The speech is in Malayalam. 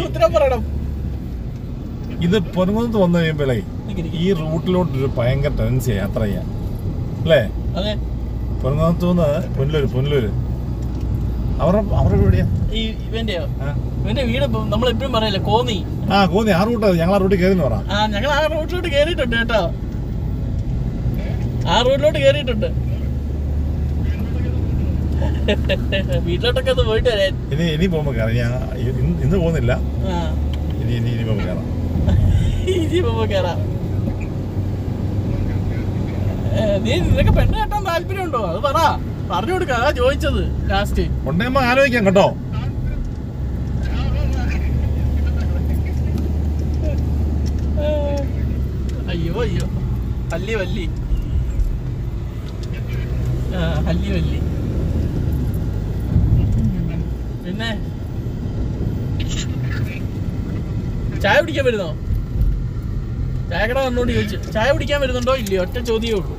ഉത്തരം പറയണം. ഇത് പൊൻകുന്നത്ത് വന്നു കഴിയുമ്പോഴേ ഈ റൂട്ടിലോട്ടൊരു ഭയങ്കര ടെൻഡൻസിയാ യാത്ര ചെയ്യാൻ അല്ലേ? അതെ. പൊൻകുന്നത്ത് നിന്ന് പുനലൂര് അവരുടെ എവിടെയാ? ഇവന്റെ വീട് നമ്മളെപ്പോഴും പറയല്ലേ, കോന്നി. കോന്നി. ആ റൂട്ട് ഞങ്ങൾ ആ റൂട്ടിൽ കയറി പറ. ഞങ്ങൾ ആ റൂട്ടിലോട്ട് കേറിയിട്ടുണ്ട് കേട്ടോ. ആ റൂട്ടിലോട്ട് കേറിയിട്ടുണ്ട്. വീട്ടിലോട്ടൊക്കെ ഒന്ന് പോയിട്ട് വരാൻ. ഇനി പോകുമ്പോ കയറാം. ഇന്ന് പോകുന്നില്ല. ഇനി പോകുമ്പോ കയറാം. ഇനി പോകുമ്പോ കയറാം. നിനക്ക് പെണ്ണ് കെട്ടാൻ താല്പര്യമുണ്ടോ? അത് പറഞ്ഞു കൊടുക്ക. അതാ ചോദിച്ചത് ലാസ്റ്റ്. ഉണ്ടെങ്കിൽ ആലോചിക്കാം കേട്ടോ. അയ്യോ വല്ലി വല്ലി പിന്നെ ചായ കുടിക്കാൻ വരുന്നോ? ചായക്കട വന്നോണ്ട് ചോദിച്ചു. ചായ കുടിക്കാൻ വരുന്നുണ്ടോ ഇല്ലയോ? ഒറ്റ ചോദ്യമേ ഉള്ളൂ.